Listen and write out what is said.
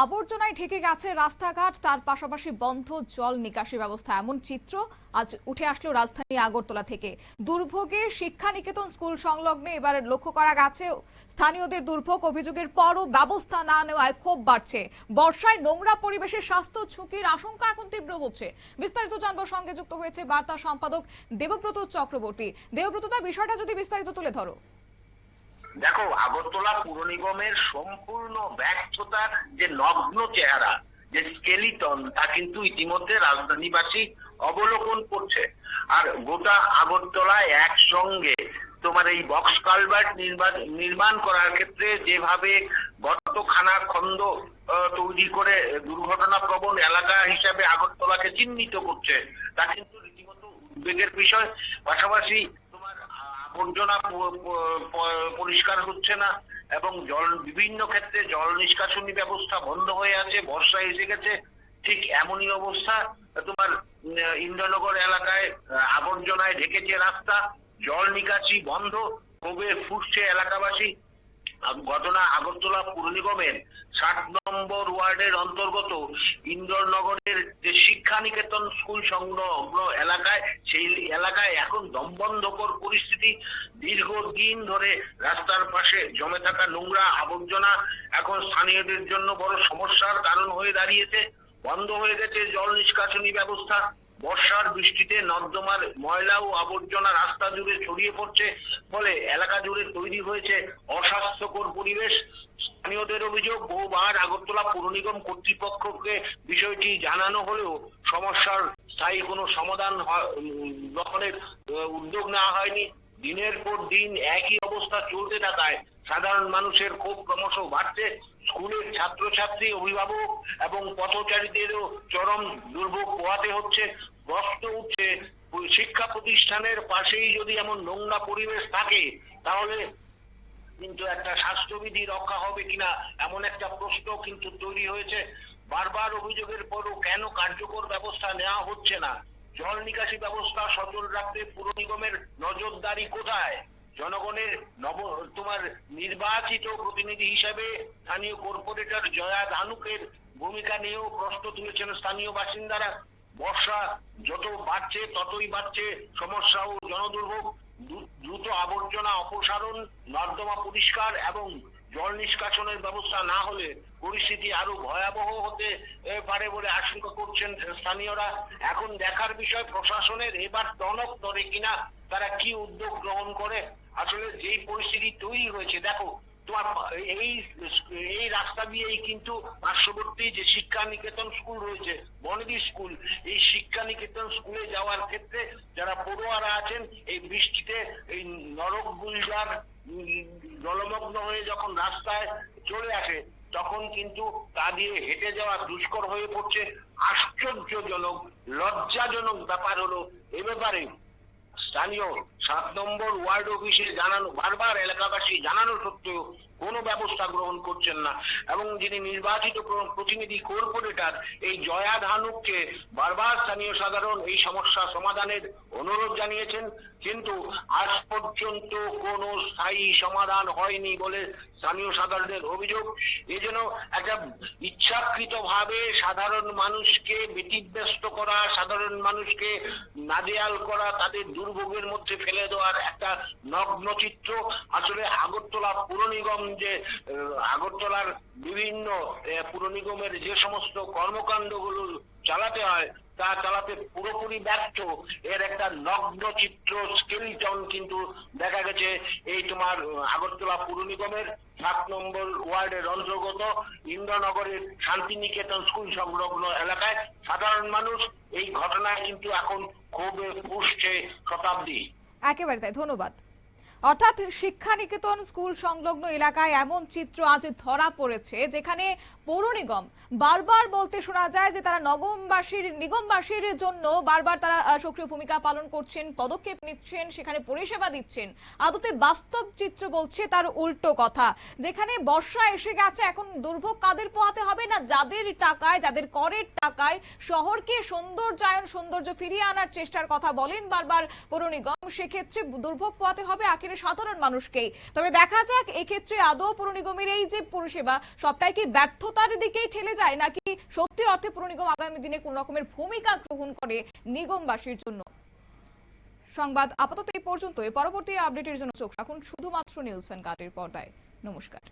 আবর্জনায় ঢেকে গেছে রাস্তাঘাট, তার পাশাপাশি বন্ধ জল নিকাশি ব্যবস্থা। এমন চিত্র আজ উঠে আসলো রাজধানী আগরতলা থেকে। দুর্ভোগে শিক্ষা নিকেতন স্কুল সংলগ্নে এবার লক্ষ্য করা গেছে স্থানীয়দের দুর্ভোগ। অভিযোগের পরও ব্যবস্থা না নেওয়ায় ক্ষোভ বাড়ছে। বর্ষায় নোংরা পরিবেশে স্বাস্থ্য ঝুঁকির আশঙ্কা এখন তীব্র হচ্ছে। বিস্তারিত জানবো, সঙ্গে যুক্ত হয়েছে বার্তা সম্পাদক দেবব্রত চক্রবর্তী। দেবব্রত, বিষয়টা যদি বিস্তারিত তুলে ধরো। দেখো, আগরতলা পুর নিগমের সম্পূর্ণ ব্যর্থতার যে নগ্ন চেহারা, যে স্কেলিটন, তা কিন্তু ইতিমধ্যে রাজধানীবাসী অবলোকন করছে। আর গোটা আগরতলায় একসঙ্গে তোমার এই বক্স কালভার্ট নির্মাণ করার ক্ষেত্রে যেভাবে গর্তখানা খন্ড তৈরি করে দুর্ঘটনা প্রবণ এলাকা হিসাবে আগরতলাকে চিহ্নিত করছে, তা কিন্তু রীতিমতো উদ্বেগের বিষয়। পাশাপাশি আবর্জনা পরিষ্কার হচ্ছে না এবং বিভিন্ন ক্ষেত্রে জল নিষ্কাশনী ব্যবস্থা বন্ধ হয়ে আছে। বর্ষা এসে গেছে, ঠিক এমনই অবস্থা। তোমার ইন্দ্রনগর এলাকায় আবর্জনায় ঢেকেছে রাস্তা, জল নিকাশি বন্ধ, ক্ষোভে ফুটছে এলাকাবাসী। ঘটনা আগরতলা পুর নিগমের 7 নম্বর ওয়ার্ডের অন্তর্গত ইন্দ্রনগরের যে শিক্ষা নিকেতন স্কুল সংলগ্ন এলাকায়, সেই এলাকায় এখন দমবন্ধকর পরিস্থিতি। দীর্ঘদিন ধরে রাস্তার পাশে জমে থাকা নোংরা আবর্জনা এখন স্থানীয়দের জন্য বড় সমস্যার কারণ হয়ে দাঁড়িয়েছে। বন্ধ হয়ে গেছে জল নিষ্কাশনী ব্যবস্থা। বর্ষার বৃষ্টিতে নর্দমার ময়লা ও আবর্জনা রাস্তা জুড়ে ছড়িয়ে পড়ছে, ফলে এলাকা জুড়ে তৈরি হয়েছে অস্বাস্থ্যকর পরিবেশ। স্থানীয়দের অভিযোগ, বহুবার আগরতলা পুর নিগম কর্তৃপক্ষকে বিষয়টি জানানো হলেও সমস্যার স্থায়ী কোনো সমাধান গ্রহণের উদ্যোগ নেওয়া হয়নি। দিনের পর দিন একই অবস্থা চলতে থাকায় সাধারণ মানুষের ক্ষোভ ক্রমশ বাড়ছে। স্কুলের ছাত্রছাত্রী, অভিভাবক এবং পথচারীদেরও চরম দুর্ভোগ পোহাতে হচ্ছে। প্রশ্ন উঠছে, শিক্ষা প্রতিষ্ঠানের পাশেই যদি এমন নোংরা পরিবেশ থাকে, তাহলে কিন্তু একটা স্বাস্থ্যবিধি রক্ষা হবে কিনা, এমন একটা প্রশ্ন কিন্তু তৈরি হয়েছে। বারবার অভিযোগের পরও কেন কার্যকর ব্যবস্থা নেওয়া হচ্ছে না? জল নিকাশি ব্যবস্থা সচল রাখতে পুর নিগমের নজরদারি কোথায়? জনগণের তোমার নির্বাচিত প্রতিনিধি হিসেবে স্থানীয় কর্পোরেটর জয়া ধানুকের ভূমিকা নিয়েও প্রশ্ন তুলেছেন স্থানীয় বাসিন্দারা। বর্ষা যত বাড়ছে ততই বাড়ছে সমস্যা ও জনদুর্ভোগ। দ্রুত আবর্জনা অপসারণ, নর্দমা পরিষ্কার এবং জল নিষ্কাশনের ব্যবস্থা না হলে পরিস্থিতি আরো ভয়াবহ হতে পারে বলে আশঙ্কা করছেন স্থানীয়রা। এখন দেখার বিষয় প্রশাসনের এবার টনক ধরে কিনা, তারা কি উদ্যোগ গ্রহণ করে। আসলে যেই পরিস্থিতি তৈরি হয়েছে, দেখো তোমার এই রাস্তা দিয়েই কিন্তু পার্শ্ববর্তী যে শিক্ষা নিকেতন স্কুল রয়েছে, বনেদি স্কুল, এই শিক্ষা নিকেতন স্কুলে যাওয়ার ক্ষেত্রে যারা পড়ুয়ারা আছেন, এই বৃষ্টিতে এই নরক গুলজার জলমগ্ন হয়ে যখন রাস্তায় চলে আসে, তখন কিন্তু তা দিয়ে হেঁটে যাওয়া দুষ্কর হয়ে পড়ছে। আশ্চর্যজনক, লজ্জাজনক ব্যাপার হলো, এ ব্যাপারে স্থানীয় 7 নম্বর ওয়ার্ড অফিসে জানানো, বারবার এলাকাবাসী জানানো সত্ত্বেও কোনো ব্যবস্থা গ্রহণ করছেন না। এবং যিনি নির্বাচিত প্রতিনিধি কর্পোরেটর, এই জয়া ধানুককে বারবার স্থানীয় সাধারণ এই সমস্যা সমাধানের অনুরোধ জানিয়েছেন, কিন্তু আজ পর্যন্ত কোনো স্থায়ী সমাধান হয়নি বলে স্থানীয় সাধারণের অভিযোগ। এজন্য একটা ইচ্ছাকৃত ভাবে সাধারণ মানুষকে ব্যতিব্যস্ত করা, সাধারণ মানুষকে নাজেহাল করা, তাদের দুর্ভোগের মধ্যে ফেলে দেওয়ার একটা নগ্ন চিত্র। আসলে আগরতলা পুর নিগম যে আগরতলার বিভিন্ন পুর নিগমের যে সমস্ত কর্মকাণ্ডগুলো চালাতে হয়, তা চালাতে পুরোপুরি ব্যর্থ। এর একটা নগ্ন চিত্র, স্কেলিটন কিন্তু দেখা গেছে এই তোমার আগরতলা পুর নিগমের 7 নম্বর ওয়ার্ডের অন্তর্গত ইন্দ্রনগরের শান্তিনিকেতন স্কুল সংলগ্ন এলাকায়। সাধারণ মানুষ এই ঘটনায় কিন্তু এখন ক্ষোভে ফুঁসছে শতাব্দী। একেবারে তাই, ধন্যবাদ। অর্থাৎ শিক্ষা নিকেতন স্কুল সংলগ্ন এলাকায় এমন চিত্র আজ ধরা পড়েছে, যেখানে পৌর নিগম বারবার বলতে শোনা যায় যে তারা নিগমবাসীর জন্য বারবার তারা সক্রিয় ভূমিকা পালন করছেন, পদক্ষেপ নিচ্ছেন, সেখানে পরিষেবা দিচ্ছেন। আদতে বাস্তব চিত্র বলছে তার উল্টো কথা। যেখানে বর্ষা এসে গেছে, এখন দুর্ভোগ কাদের পোহাতে হবে? না যাদের টাকায়, যাদের করের টাকায় শহরকে সৌন্দর্য ফিরিয়ে আনার চেষ্টার কথা বলেন বারবার পৌর নিগম। সেক্ষেত্রে দুর্ভোগ পোহাতে হবে আখেরে সাধারণ মানুষকেই। তবে দেখা যাক এক্ষেত্রে আদৌ পুর নিগমের এই যে পরিষেবা সবটাই কি ব্যর্থতার দিকেই ঠেলে যায়, নাকি সত্যি অর্থে পুর নিগম আগামী দিনে কোন রকমের ভূমিকা গ্রহণ করে নিগমবাসীর জন্য। সংবাদ আপাতত এই পর্যন্তই। পরবর্তী আপডেটের জন্য চোখ রাখুন শুধুমাত্র নিউজ ভ্যানগার্ডের পর্দায়। নমস্কার।